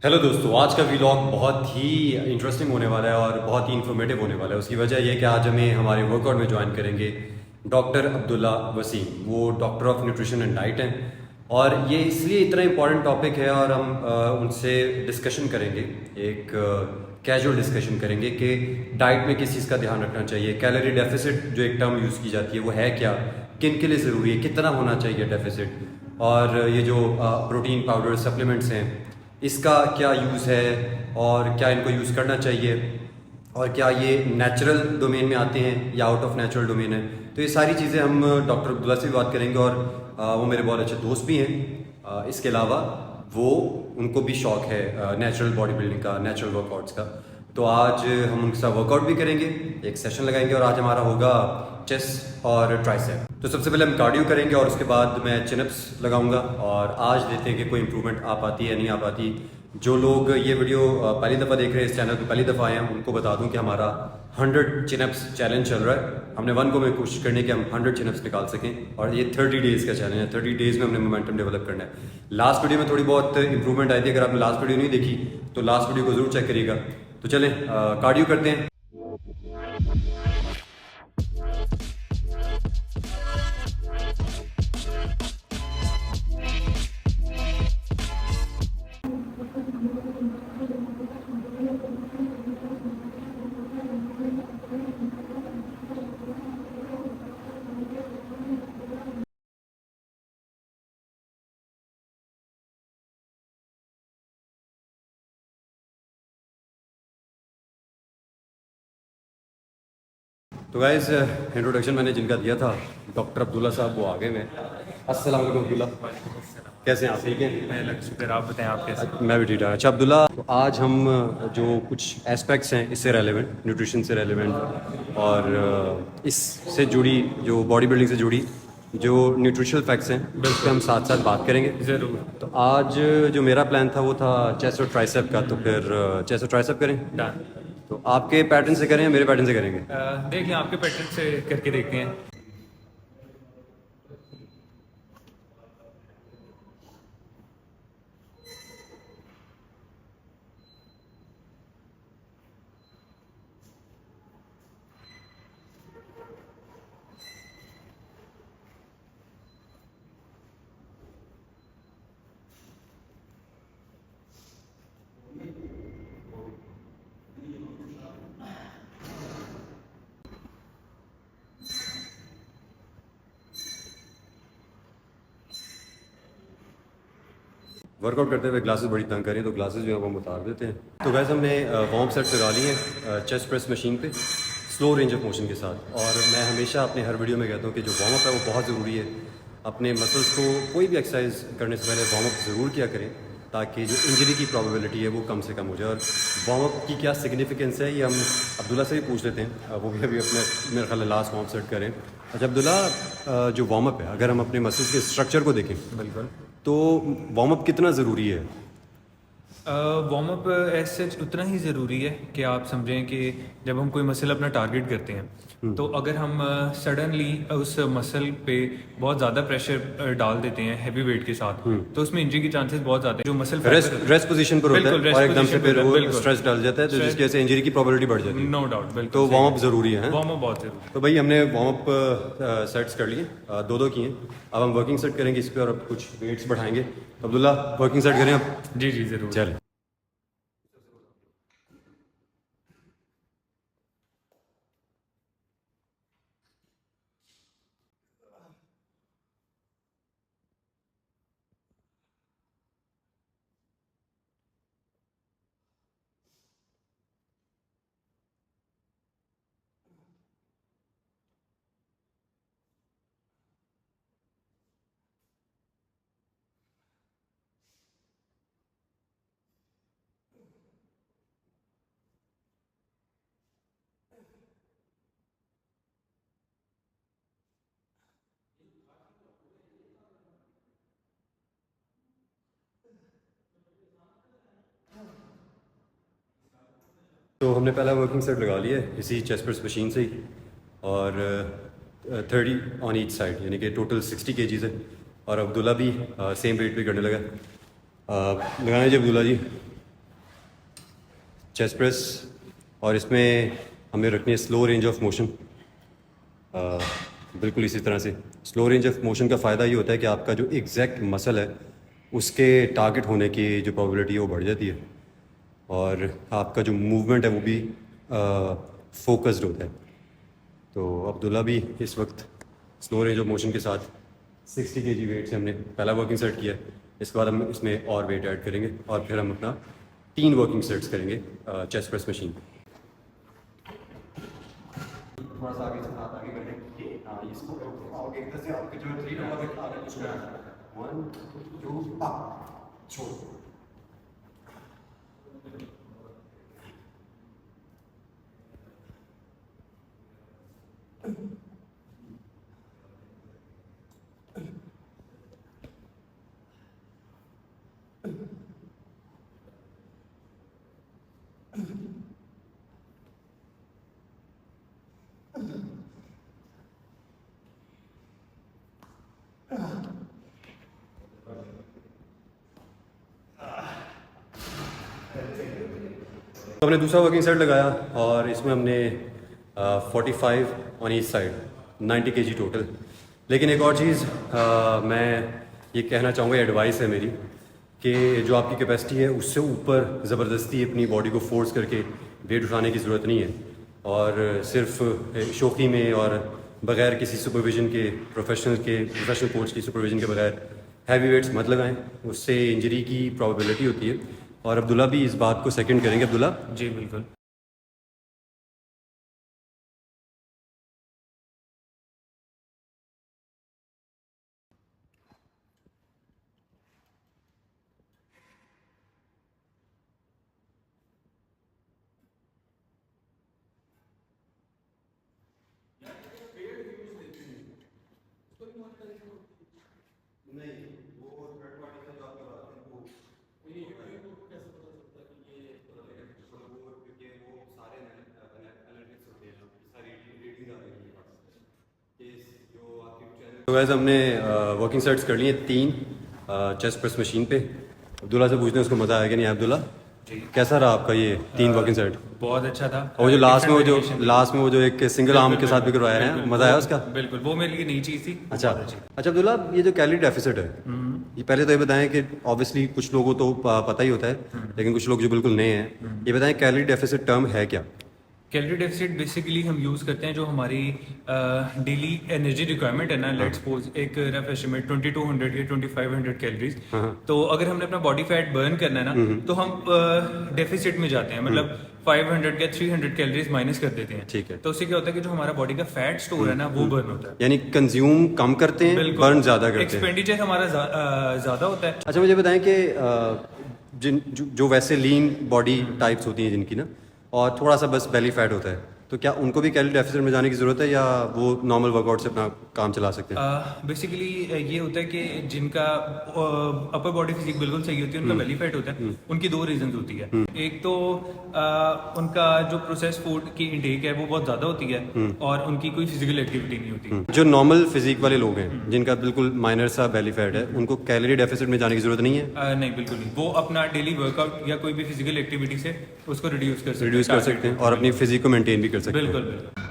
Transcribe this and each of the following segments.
Hello दोस्तों, आज का व्लॉग बहुत ही इंटरेस्टिंग होने वाला है और बहुत ही इन्फॉर्मेटिव होने वाला है। उसकी वजह यह कि आज हमें हमारे वर्कआउट में ज्वाइन करेंगे डॉक्टर अब्दुल्ला वसीम। वो doctor of nutrition and diet हैं और ये इसलिए इतना इम्पॉर्टेंट टॉपिक है और हम उनसे डिस्कशन करेंगे, एक कैजुअल डिस्कशन करेंगे कि डाइट में किस चीज़ का ध्यान रखना चाहिए। कैलोरी डेफिसिट जो एक टर्म यूज़ की जाती है वो है क्या, किन के लिए ज़रूरी है, कितना होना चाहिए डेफिसिट, और ये जो प्रोटीन पाउडर सप्लीमेंट्स हैं इसका क्या यूज़ है और क्या इनको यूज़ करना चाहिए और क्या ये नेचुरल डोमेन में आते हैं या आउट ऑफ नेचुरल डोमेन है। तो ये सारी चीज़ें हम डॉक्टर अब्दुल्ला से भी बात करेंगे और वो मेरे बहुत अच्छे दोस्त भी हैं। इसके अलावा वो उनको भी शौक है नेचुरल बॉडी बिल्डिंग का, नेचुरल वर्कआउट्स का। तो आज हम उनके साथ वर्कआउट भी करेंगे, एक सेशन लगाएंगे और आज हमारा होगा चेस्ट और ट्राइसेप। तो सबसे पहले हम कार्डियो करेंगे और उसके बाद मैं चिनअप्स लगाऊंगा और आज देखते हैं कि कोई इंप्रूवमेंट आ पाती है नहीं आ पाती। जो लोग ये वीडियो पहली दफ़ा देख रहे हैं, इस चैनल पर पहली दफ़ा आए हैं, उनको बता दूं कि हमारा 100 चिनअप्स चैलेंज चल रहा है। हमने 1 को में कोशिश करनी है कि हम 100 चिनअप्स निकाल सकें और ये 30 डेज़ का चैलेंज है। 30 डेज़ में हमने मोमेंटम डेवलप करना है। लास्ट वीडियो में थोड़ी बहुत इंप्रूवमेंट आई थी, अगर आपने लास्ट वीडियो नहीं देखी तो लास्ट वीडियो को ज़रूर चेक करिएगा। तो चलें कार्डियो करते हैं। तो गाइस, इंट्रोडक्शन मैंने जिनका दिया था डॉक्टर अब्दुल्ला साहब, वो आ गए। मैं अस्सलाम वालेकुम अब्दुल्ला, कैसे हैं आप? ठीक हैं? शुक्र, आप बताएं आप कैसे? मैं भी ठीक ठाक। अच्छा अब्दुल्ला, तो आज हम जो कुछ एस्पेक्ट्स हैं इससे रेलेवेंट, न्यूट्रिशन से रेलेवेंट और इससे जुड़ी जो बॉडी बिल्डिंग से जुड़ी जो न्यूट्रिशनल फैक्ट्स हैं उस पर हम साथ साथ बात करेंगे ज़रूर। तो आज जो मेरा प्लान था वो था चेस्ट और ट्राइसेप का, तो फिर चेस्ट और ट्राइसेप करें। डन। तो आपके पैटर्न से करें या मेरे पैटर्न से करेंगे? देख लें, आपके पैटर्न से करके देखते हैं। वर्कआउट करते हुए ग्लासेस बड़ी तंग करें तो ग्लासेस जो है वो हम उतार देते हैं। तो वैसे हमने वार्म सेट्स लगा लिए हैं चेस्ट प्रेस मशीन पे स्लो रेंज ऑफ मोशन के साथ। और मैं हमेशा अपने हर वीडियो में कहता हूँ कि जो वार्म अप है वो बहुत ज़रूरी है। अपने मसल्स को कोई भी एक्सरसाइज करने से पहले वार्म अप ज़रूर किया करें ताकि जो इंजरी की प्रॉबिलिटी है वो कम से कम हो जाए। और वार्म अप की क्या सिग्निफिकेंस है ये हम अब्दुल्ला से भी पूछ लेते हैं, वो भी अभी अपने मेरे ख्याल लास्ट वार्म सेट करें। अच्छा अब्दुल्ला, जो वार्म अप है अगर हम अपने मसल्स के स्ट्रक्चर को देखें बिल्कुल। तो वार्म अप कितना ज़रूरी है? वार्म अप ऐसे उतना ही ज़रूरी है कि आप समझें कि जब हम कोई मसल अपना टारगेट करते हैं तो अगर हम सडनली उस मसल पे बहुत ज़्यादा प्रेशर डाल देते हैं हैवी वेट के साथ तो उसमें इंजरी के चांसेस बहुत ज़्यादा है। जो मसल रेस्ट पोजीशन पर होता बिल्कुल, है rest और एकदम से position फिर पे, वो बिल्कुल। स्ट्रेस डाल जाता है तो जिसकी वजह से इंजरी की प्रोबेबिलिटी बढ़ जाती है। नो डाउट, बिल्कुल। तो वार्म अप ज़रूरी है। वार्म अप बहुत ज़रूरी तो भाई हमने वार्म अप सेट्स कर लिए, दो किए। अब हम वर्किंग सेट करेंगे इस पर और अब कुछ वेट्स बढ़ाएंगे। तो अब्दुल्ला, वर्किंग सेट करें अब? है। जी जी, ज़रूर। चल। तो हमने पहला वर्किंग सेट लगा लिया है इसी चेस्ट प्रेस मशीन से ही और 30 ऑन ईच साइड, यानी कि टोटल 60 kgs है। और अब्दुल्ला भी सेम वेट पे करने लगा। लगाएं जी अब्दुल्ला जी। चेस्ट प्रेस, और इसमें हमें रखनी है स्लो रेंज ऑफ मोशन। बिल्कुल इसी तरह से स्लो रेंज ऑफ मोशन का फ़ायदा ये होता है कि आपका जो एग्जैक्ट मसल है उसके टारगेट होने की जो प्रोबेबिलिटी है वो बढ़ जाती है, और आपका जो मूवमेंट है वो भी फोकस्ड होता है। तो अब्दुल्ला भी इस वक्त स्लो रेंज ऑफ मोशन के साथ 60 kg वेट से हमने पहला वर्किंग सेट किया है। इसके बाद हम इसमें और वेट ऐड करेंगे और फिर हम अपना 3 वर्किंग सेट्स करेंगे चेस्ट प्रेस मशीन पे। थोड़ा सा आगे से हाथ आगे करेंगे। हाँ, इसको आगे इधर से आपके जो 3 नंबर पे आगे कुछ ना 1 2 अप छोड़। तो हमने दूसरा वर्किंग सेट लगाया और इसमें हमने 45 on each side 90 kg total. लेकिन एक और चीज़ मैं ये कहना चाहूँगा, एडवाइस है मेरी, कि जो आपकी कैपेसिटी है उससे ऊपर ज़बरदस्ती अपनी बॉडी को फोर्स करके वेट उठाने की ज़रूरत नहीं है, और सिर्फ शौक़ी में और बग़ैर किसी सुपरविज़न के प्रोफेशनल कोच की सुपरविज़न के बगैर हैवी वेट्स मत लगाएं, उससे इंजरी की प्रोबेबिलिटी होती है। और अब्दुल्ला भी इस बात को सेकंड करेंगे। अब्दुल्ला जी बिल्कुल। तो वैसे हमने वर्किंग सेट्स कर लिए 3 चेस्ट प्रेस मशीन पे। अब्दुल्ला से पूछते हैं उसको मज़ा आया कि नहीं। अब्दुल्ला जी कैसा रहा आपका ये 3 वर्किंग सेट? बहुत अच्छा था। और जो लास्ट में Different variation थी। एक सिंगल आर्म के साथ भी करवाया है, बिल्कुल, मज़ा आया वो- उसका? बिल्कुल, वो मेरे लिए नई चीज़ थी। अच्छा बहुत अच्छी। अच्छा अब्दुल्ला, ये जो कैलोरी डेफिसिट है, ये पहले तो ये बताएं कि ऑब्वियसली कुछ लोगों को तो पता ही होता है, लेकिन कुछ लोग जो बिल्कुल नए हैं, ये बताएं कैलोरी डेफिसिट टर्म है क्या? कैलोरी डेफिसिट बेसिकली हम यूज़ करते हैं जो हमारी डेली एनर्जी रिक्वायरमेंट है ना, लेट्स सपोज एक रफ एस्टिमेट 2200 या 2500 कैलोरीज। तो अगर हमने अपना बॉडी फैट बर्न करना है ना, तो हम डेफिसिट में जाते हैं, मतलब 500 या 300 कैलोरीज माइनस कर देते हैं। ठीक है। तो उससे क्या होता है कि जो हमारा बॉडी का फैट स्टोर है ना, वो बर्न होता है। यानी कंज्यूम कम करते हैं, बर्न ज़्यादा करते हैं। एक्सपेंडिचर हमारा ज़्यादा होता है। अच्छा, मुझे बताएं कि जो वैसे लीन बॉडी टाइप्स होती हैं जिनकी ना, और थोड़ा सा बस बेली फैट होता है, तो क्या उनको भी कैलोरी डेफिसिट में जाने की ज़रूरत है, या वो नॉर्मल वर्कआउट से अपना काम चला सकते हैं? बेसिकली ये होता है कि जिनका अपर बॉडी फिजिक बिल्कुल सही होती है, उनका बेली फैट होता है, उनकी 2 रीजन होती है। एक तो उनका जो प्रोसेस फूड की इंटेक है वो बहुत ज़्यादा होती है, और उनकी कोई फिजिकल एक्टिविटी नहीं होती। जो नॉर्मल फिजिक वाले लोग हैं जिनका बिल्कुल माइनर सा बेली फैट है, उनको कैलोरी डेफिसिट में जाने की ज़रूरत नहीं है? नहीं, बिल्कुल नहीं। वो अपना डेली वर्कआउट या कोई भी फिजिकल एक्टिविटी से उसको रिड्यूस कर सकते हैं और अपनी फिजिक को मेंटेन भी कर सकते हैं। बिल्कुल बिल्कुल।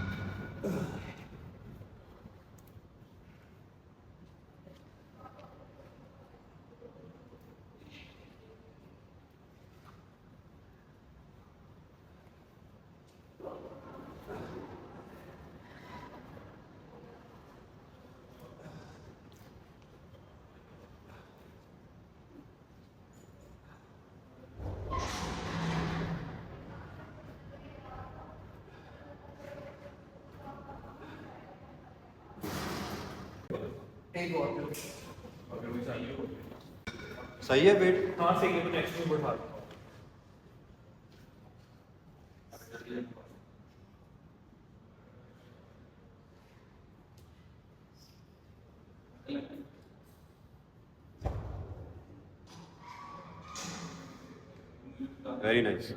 सही है वेट? हाँ सही है, तो नेक्स्ट में बढ़ा। Very nice.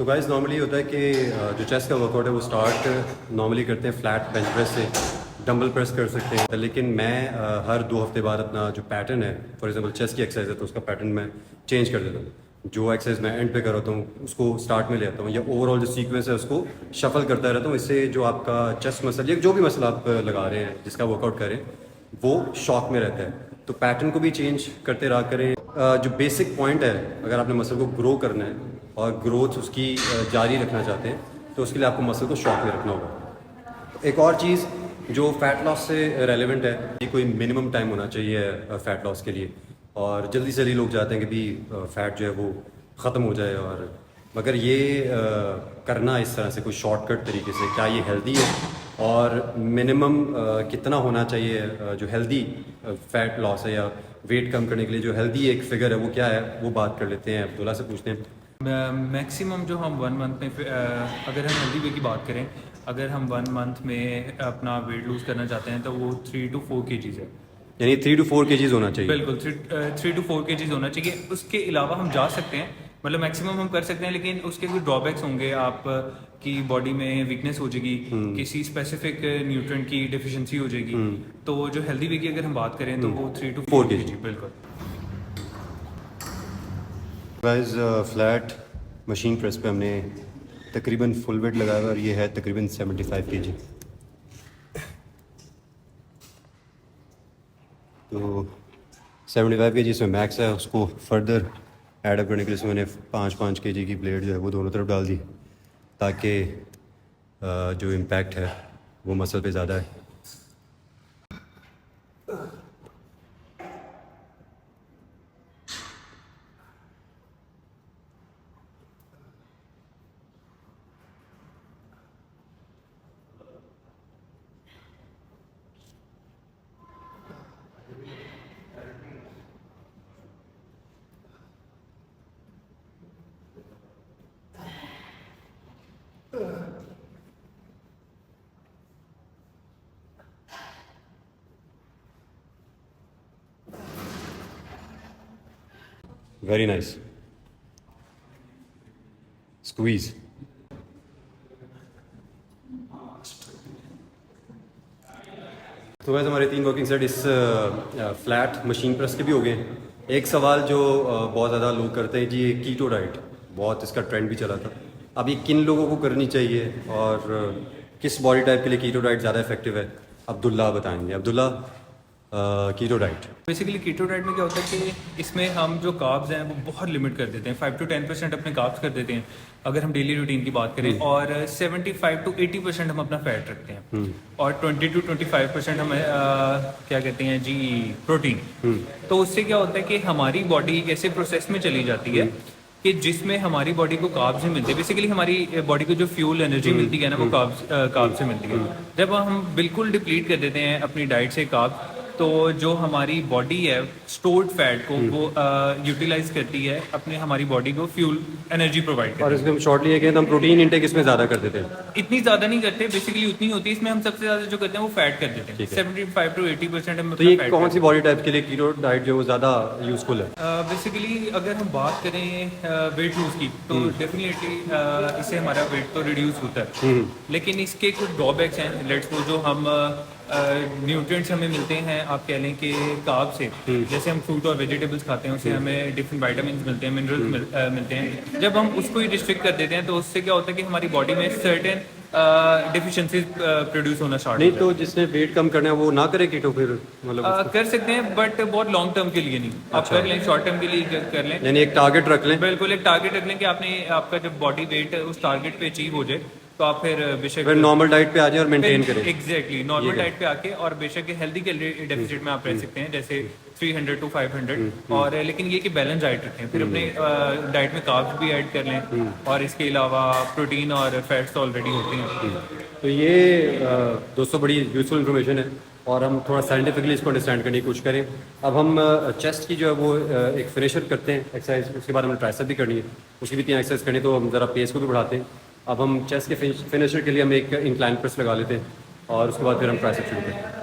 तो गाइस नॉर्मली होता है कि जो चेस्ट का वर्कआउट है वो स्टार्ट नॉर्मली करते हैं फ्लैट बेंच प्रेस से, डंबल प्रेस कर सकते हैं, लेकिन मैं हर 2 हफ्ते बाद अपना जो पैटर्न है, फॉर एग्जांपल चेस्ट की एक्सरसाइज है तो उसका पैटर्न मैं चेंज कर देता हूँ। जो एक्सरसाइज मैं एंड पे कर रहा हूँ उसको स्टार्ट में ले आता हूँ, या ओवरऑल जो सीक्वेंस है उसको शफल करता रहता हूँ। इससे जो आपका चेस्ट मसल या जो भी मसल आप लगा रहे हैं जिसका वर्कआउट करें वो शॉक में रहता है। तो पैटर्न को भी चेंज करते रहा करें। जो बेसिक पॉइंट है, अगर आपने मसल को ग्रो करना है और ग्रोथ उसकी जारी रखना चाहते हैं तो उसके लिए आपको मसल को शॉक में रखना होगा। एक और चीज़ जो फ़ैट लॉस से रेलेवेंट है, ये कोई मिनिमम टाइम होना चाहिए फ़ैट लॉस के लिए। और जल्दी से जल्दी लोग चाहते हैं कि भी फ़ैट जो है वो ख़त्म हो जाए, और मगर ये करना इस तरह से कोई शॉर्टकट तरीके से, क्या ये हेल्दी है? और मिनिमम कितना होना चाहिए जो हेल्दी फ़ैट लॉस है या वेट कम करने के लिए जो हेल्दी एक फिगर है वो क्या है, वो बात कर लेते हैं। अब्दुल्ला से पूछते हैं। मैक्सिमम जो हम 1 मंथ में अगर हम हेल्दी वे की बात करें, अगर हम 1 मंथ में अपना वेट लूज़ करना चाहते हैं तो वो 3 to 4 kgs है। यानी 3 to 4 kgs होना चाहिए। बिल्कुल 3 to 4 kgs होना चाहिए। उसके अलावा हम जा सकते हैं, मतलब मैक्सिमम हम कर सकते हैं, लेकिन उसके कुछ ड्रॉबैक्स होंगे। आप की बॉडी में वीकनेस हो जाएगी, किसी स्पेसिफिक न्यूट्रिएंट की डिफिशिएंसी हो जाएगी। तो जो हेल्दी वे की अगर हम बात करें तो वो 3 to 4 kg बिल्कुल। गाइस फ्लैट मशीन प्रेस पे हमने तकरीबन फुल वेट लगाया हुआ और ये है तकरीबन 75 kg। तो 75 kg इसमें मैक्स है, उसको फर्दर एडअप करने के लिए इसमें मैंने 5-5 kg की प्लेट जो है वो दोनों तरफ डाल दी, ताकि जो इम्पैक्ट है वो मसल पे ज़्यादा है। Very nice squeeze. तो वैसे हमारे 3 वर्किंग सेट इस फ्लैट मशीन प्रेस के भी हो गए। एक सवाल जो बहुत ज़्यादा लोग करते हैं जी, ये कीटो डाइट, बहुत इसका ट्रेंड भी चला था। अब ये किन लोगों को करनी चाहिए और किस बॉडी टाइप के लिए कीटो डाइट ज़्यादा इफेक्टिव है, अब्दुल्ला बताएंगे। Abdullah, keto diet. Basically keto diet में क्या होता है कि इसमें हम जो कार्ब्स हैं वो बहुत लिमिट कर देते हैं, 5 to 10% अपने कार्ब्स कर देते हैं अगर हम डेली रूटीन की बात करें, और 75 to 80% हम अपना फैट रखते हैं, और 20 to 25% हम क्या कहते हैं जी, प्रोटीन। तो उससे क्या होता है कि हमारी बॉडी एक ऐसे प्रोसेस में चली जाती है कि जिसमें हमारी बॉडी को कार्ब्स ही मिलते हैं। बेसिकली हमारी बॉडी को जो फ्यूल एनर्जी मिलती है ना, वो कार्ब्स से मिलती है। जब हम बिल्कुल डिप्लीट कर देते हैं अपनी डाइट से कार्ब्स, तो जो हमारी बॉडी है स्टोर्ड फैट को वो यूटिलाइज करती है, अपने हमारी बॉडी को फ्यूल एनर्जी प्रोवाइड करती है। और इसमें हम शॉर्टली ये कहें तो हम प्रोटीन इंटेक इसमें ज़्यादा कर देते हैं। इतनी ज़्यादा नहीं करते, बेसिकली उतनी होती है। इसमें हम सबसे ज़्यादा जो करते हैं वो फैट कर देते हैं, 75 to 80% हम तो ये फैट कौन सी बॉडी टाइप के लिए कीटो डाइट जो है वो ज़्यादा यूज़फुल है? बेसिकली अगर हम बात करें वेट लूज की, तो डेफिनेटली इससे हमारा वेट तो रिड्यूस होता है, लेकिन इसके कुछ ड्रॉबैक्स हैं। लेट्स सपोज जो हम न्यूट्रिएंट्स हमें मिलते हैं, आप कह लें कि कार्ब से, जैसे हम फ्रूट और वेजिटेबल्स खाते हैं उससे हमें डिफरेंट विटामिन मिलते हैं, मिनरल्स मिलते हैं। जब हम उसको ही रिस्ट्रिक्ट कर देते हैं तो उससे क्या होता है कि हमारी बॉडी में सर्टेन डिफिशिएंसीज प्रोड्यूस होना स्टार्ट नहीं तो जिसने वेट कम करना है वो ना करे कीटो, फिर मतलब कर सकते हैं, बट बहुत लॉन्ग टर्म के लिए नहीं। आप कर लें, शॉर्ट टर्म के लिए कर लें, यानी एक टारगेट रख लें। बिल्कुल एक टारगेट रख लें कि आपने आपका जब बॉडी वेट उस टारगेट पे अचीव हो जाए तो आप फिर बेशक फिर नॉर्मल डाइट पे आ जाए और मेंटेन करें। एग्जैक्टली नॉर्मल डाइट पे आके, और बेशक हेल्दी कैलोरी डेफिसिट में आप रह सकते हैं, जैसे 300 to 500, और लेकिन ये कि बैलेंस डाइट रखें। फिर अपने डाइट में कार्ब्स भी ऐड कर लें, और इसके अलावा प्रोटीन और फैट्स ऑलरेडी होते हैं। तो ये दोस्तों बड़ी यूज़फुल इन्फॉर्मेशन है, और हम थोड़ा साइंटिफिकली इसको अंडरस्टैंड करने की कोशिश करें। अब हम चेस्ट की जो है वो एक फिनिशर करते हैं एक्सरसाइज, उसके बाद हमें ट्राइसेप भी करनी है, उसकी भी 3 एक्सरसाइज करनी है, तो हम ज़रा पेस को भी बढ़ाते हैं। अब हम चेस्ट के फिनिशर के लिए हम एक इंक्लाइन प्रेस लगा लेते हैं, और उसके बाद फिर हम ट्राइसेप शुरू करते हैं।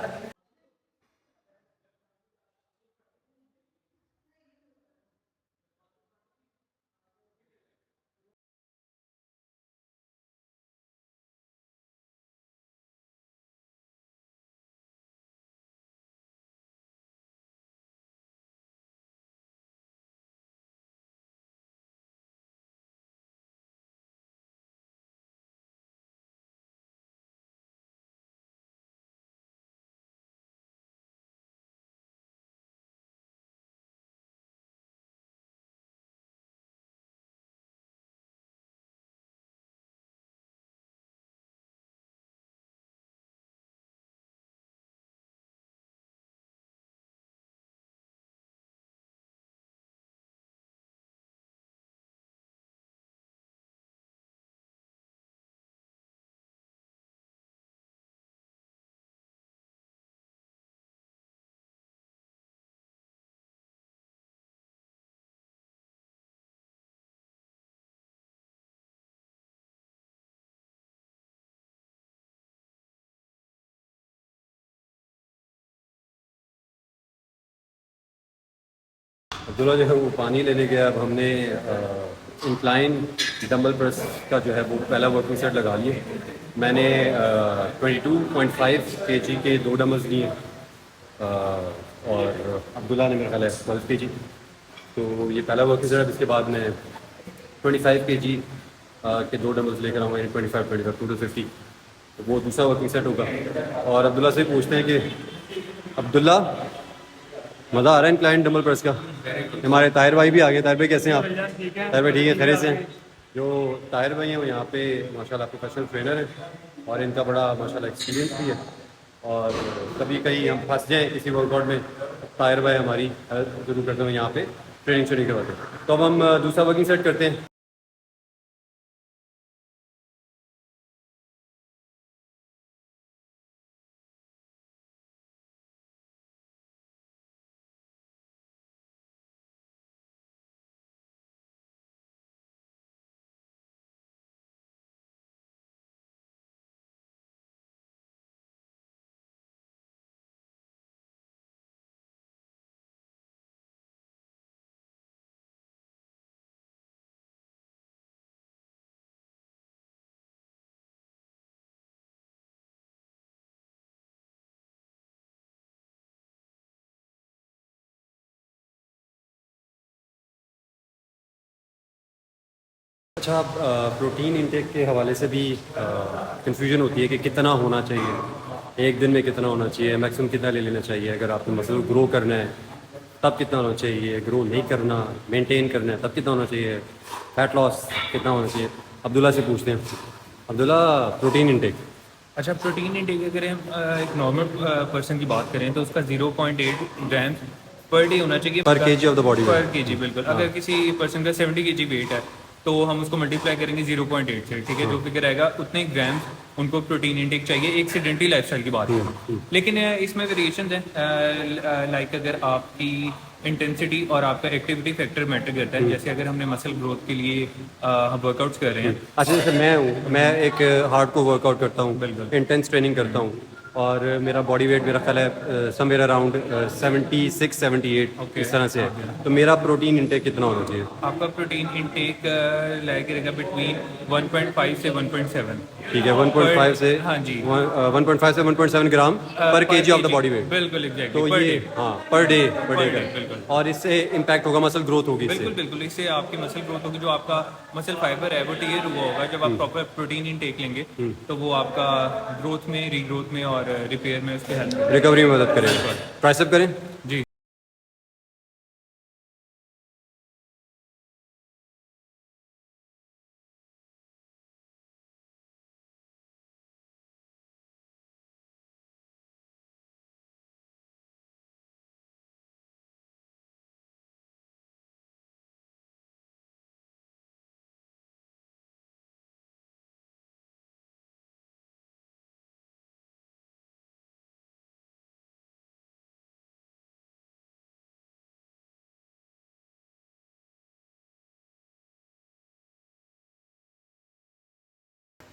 अब्दुल्ला जो है वो पानी लेने गया। अब हमने इंक्लाइन डंबल प्रेस का जो है वो पहला वर्किंग सेट लगा लिए। मैंने 22.5 kg के 2 डंबल्स लिए और अब्दुल्ला ने मेरा ख्याल है 12 kg। तो ये पहला वर्किंग सेट है। इसके बाद मैं 25 kg के 2 डंबल्स लेकर आऊँगा, 25 टोटल 50। तो वो दूसरा वर्किंग सेट होगा। और अब्दुल्ला से पूछते हैं कि अब्दुल्ला, मज़ा आ रहा है इंक्लाइन डंबल प्रेस का? हमारे ताहिर भाई भी आ गए। ताहिर भाई कैसे हैं आप? ताहिर भाई ठीक है, खैरियत से हैं? जो ताहिर भाई हैं वो यहाँ पे माशाल्लाह प्रोफेशनल ट्रेनर हैं और इनका बड़ा माशाल्लाह एक्सपीरियंस भी है। और कभी कहीं हम फंस जाएँ किसी वर्कआउट में, ताहिर भाई हमारी हेल्प जरूर करते हैं, यहाँ पे ट्रेनिंग श्रेनिंग करवाते हैं। तो अब हम दूसरा वर्किंग सेट करते हैं। अच्छा, प्रोटीन इंटेक के हवाले से भी कंफ्यूजन होती है कि कितना होना चाहिए, एक दिन में कितना होना चाहिए, मैक्सिमम कितना ले लेना चाहिए। अगर आपको मसल ग्रो करना है तब कितना होना चाहिए, ग्रो नहीं करना, मेंटेन करना है तब कितना होना चाहिए, फैट लॉस कितना होना चाहिए। अब्दुल्ला से पूछते हैं। Abdullah, protein intake. अच्छा, प्रोटीन इंटेक अगर हम एक नॉर्मल पर्सन की बात करें तो उसका 0.8 ग्राम पर डे होना चाहिए पर केजी ऑफ द बॉडी पर वेट। केजी। बिल्कुल, अगर किसी पर्सन का 70 kg वेट है तो हम उसको मल्टीप्लाई करेंगे 0.8 से, ठीक है। जो फिगर आएगा उतने ग्राम उनको प्रोटीन इंटेक चाहिए एक सेडेंटरी लाइफस्टाइल की बात करें। लेकिन इसमें वेरिएशन है। लाइक अगर आपकी इंटेंसिटी और आपका एक्टिविटी फैक्टर मैटर करता है। जैसे अगर हमने मसल ग्रोथ के लिए हम वर्कआउट्स कर रहे हैं। अच्छा, जैसे मैं हूँ, मैं एक हार्ड को वर्कआउट करता हूँ, बिल्कुल। इंटेंस ट्रेनिंग करता हूँ और मेरा बॉडी वेट मेरा ख्याल है समवेयर अराउंड 76-78 ओके। इस तरह से है। तो मेरा प्रोटीन इंटेक कितना होना चाहिए? आपका प्रोटीन इंटेक लाइक रहेगा बिटवीन 1.5 से 1.7। ठीक है, 1.5 से हाँ जी। 1.5 से 1.7 ग्राम पर KG of the body weight. बिल्कुल एग्जैक्टली तो पर ये डे। हाँ, पर डे पर डे, का। बिल्कुल। और इससे इम्पैक्ट होगा, मसल ग्रोथ होगी इससे। बिल्कुल बिल्कुल, इससे आपकी मसल ग्रोथ होगी। जो आपका मसल फाइबर है वो टियर हुआ होगा। जब आप प्रॉपर प्रोटीन इंटेक लेंगे तो वो आपका ग्रोथ में, रीग्रोथ में और रिपेयर में उसकी हेल्प करेगा। रिकवरी में मदद करेगा। ट्राइसेप करें। जी।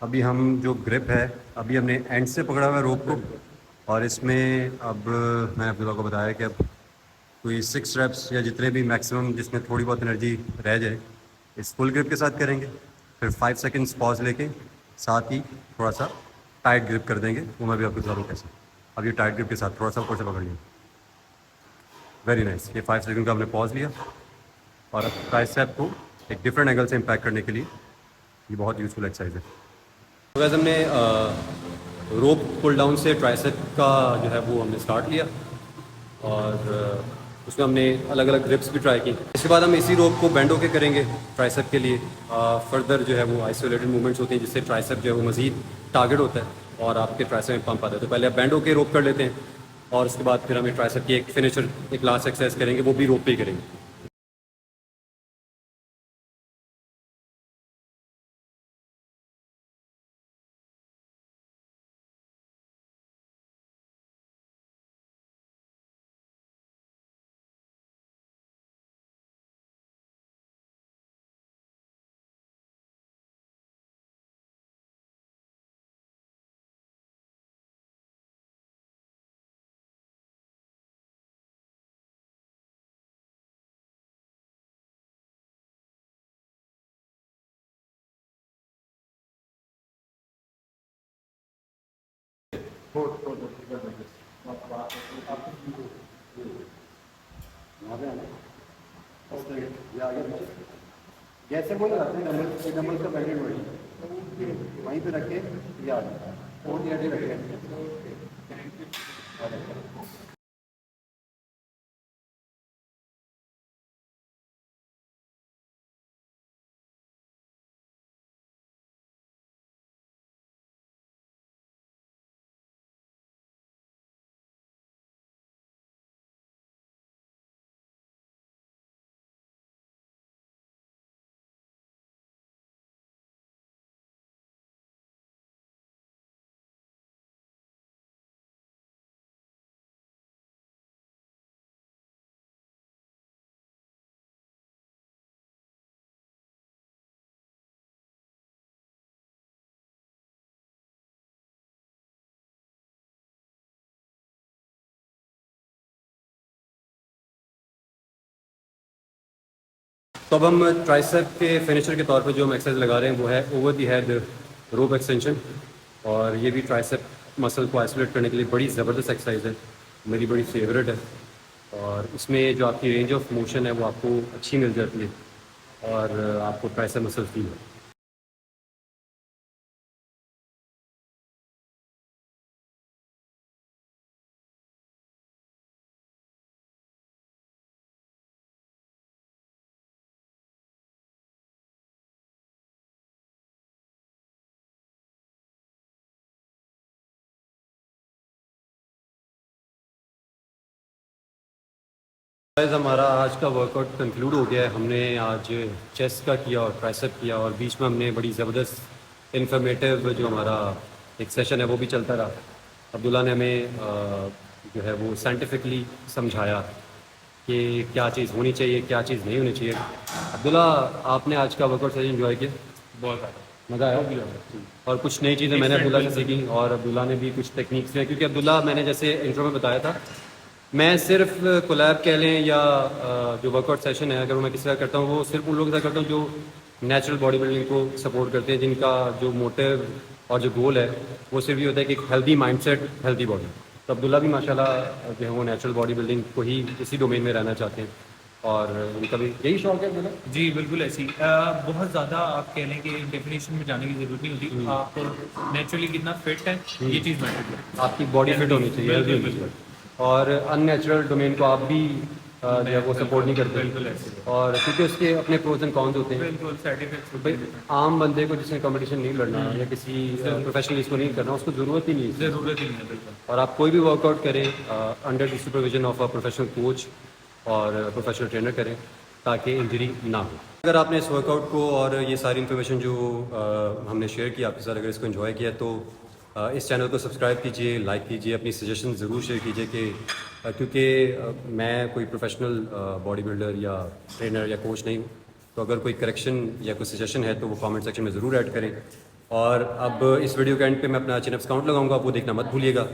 अभी हम जो ग्रिप है, अभी हमने एंड से पकड़ा हुआ है रोप को। और इसमें अब मैंने अब्दुल्ला को बताया कि अब कोई 6 रेप्स या जितने भी मैक्सिमम जिसमें थोड़ी बहुत एनर्जी रह जाए इस फुल ग्रिप के साथ करेंगे। फिर 5 सेकेंड्स पॉज लेके साथ ही थोड़ा सा टाइट ग्रिप कर देंगे। वो मैं भी आपको बता दूँ कैसे। अब ये टाइट ग्रिप के साथ थोड़ा सा ऊपर से पकड़ लिया। Very nice. ये 5 सेकेंड का हमने पॉज लिया और अब ट्राइसेप को एक डिफरेंट एंगल से इम्पैक्ट करने के लिए ये बहुत यूज़फुल एक्सरसाइज है। तो वैसे हमने रोप पुल डाउन से ट्राइसेप का जो है वो हमने स्टार्ट लिया और उसमें हमने अलग अलग ग्रिप्स भी ट्राई की। इसके बाद हम इसी रोप को बेंड होके करेंगे ट्राइसेप के लिए। फर्दर जो है वो आइसोलेटेड मूवमेंट्स होते हैं जिससे ट्राइसेप जो है वो मज़ीद टारगेट होता है और आपके ट्राइसेप में पंप आता है। तो पहले आप बेंड होके रोप कर लेते हैं और उसके बाद फिर हमें ट्राइसेप की एक फिनिशर, एक लास्ट एक्सरसाइज करेंगे, वो भी रोप पे ही करेंगे। जैसे वो लगाते हैं डंबल डंबल का बैलेंस वहीं पे रखे या और रखे। तो अब हम ट्राइसेप के फिनिशर के तौर पे जो हम एक्सरसाइज लगा रहे हैं वो है over the head rope extension. और ये भी ट्राइसेप मसल को आइसोलेट करने के लिए बड़ी ज़बरदस्त एक्सरसाइज है, मेरी बड़ी फेवरेट है। और इसमें जो आपकी रेंज ऑफ मोशन है वो आपको अच्छी मिल जाती है और आपको ट्राइसेप मसल फील है। गाइस हमारा आज का वर्कआउट कंक्लूड हो गया है। हमने आज चेस्ट का किया और ट्राइसेप किया और बीच में हमने बड़ी ज़बरदस्त इन्फॉर्मेटिव जो हमारा एक सेशन है वो भी चलता रहा। अब्दुल्ला ने हमें जो है वो साइंटिफिकली समझाया कि क्या चीज़ होनी चाहिए, क्या चीज़ नहीं होनी चाहिए। अब्दुल्ला, आपने आज का वर्कआउट सेशन एंजॉय किया? बहुत ज़्यादा मज़ा आया? और कुछ नई चीज़ें मैंने अब्दुल्ला से सीखी और अब्दुल्ला ने भी कुछ टेक्निक्स में, क्योंकि अब्दुल्ला मैंने जैसे इंट्रो में बताया था, मैं सिर्फ कोलैब कह लें या जो वर्कआउट सेशन है अगर मैं किसी का करता हूँ वो सिर्फ उन लोगों के साथ करता हूँ जो नेचुरल बॉडी बिल्डिंग को सपोर्ट करते हैं, जिनका जो मोटिव और जो गोल है वो सिर्फ ये होता है कि एक हेल्दी माइंडसेट, हेल्दी बॉडी। तो अब्दुल्ला भी माशाल्लाह जो है वो नेचुरल बॉडी बिल्डिंग को ही इसी डोमेन में रहना चाहते हैं और उनका भी यही शौक है अब्दुल्ला। जी बिल्कुल ऐसी बहुत ज़्यादा आप कह लें कि डेफिनेशन में जाने की ज़रूरत नहीं होती। आप नेचुरली कितना फिट है ये चीज़ मैटर करती है। आपकी बॉडी फिट होनी चाहिए, healthy होनी चाहिए। और अननेचुरल डोमेन को आप भी जो है वो सपोर्ट नहीं करते। बिल्कुल ऐसे और क्योंकि उसके अपने प्रोज एंड कॉन्स होते हैं। बिल्कुल साइड इफेक्ट्स भाई आम बंदे को जिसने कंपटीशन नहीं लड़ना या किसी प्रोफेशनल इसको नहीं करना, उसको ज़रूरत ही नहीं है। ज़रूरत ही नहीं है बिल्कुल। और आप कोई भी वर्कआउट करें under the supervision of a professional coach और प्रोफेशनल ट्रेनर करें ताकि इंजरी ना हो। अगर आपने इस वर्कआउट को और ये सारी इन्फॉर्मेशन जो हमने शेयर की आपके साथ, अगर इसको एंजॉय किया तो इस चैनल को सब्सक्राइब कीजिए, लाइक कीजिए, अपनी सजेशन ज़रूर शेयर कीजिए कि क्योंकि मैं कोई प्रोफेशनल बॉडी बिल्डर या ट्रेनर या कोच नहीं हूँ, तो अगर कोई करेक्शन या कोई सजेशन है तो वो कमेंट सेक्शन में ज़रूर ऐड करें। और अब इस वीडियो के एंड पे मैं अपना चिनअप्स काउंट लगाऊंगा, आप वो देखना मत भूलिएगा।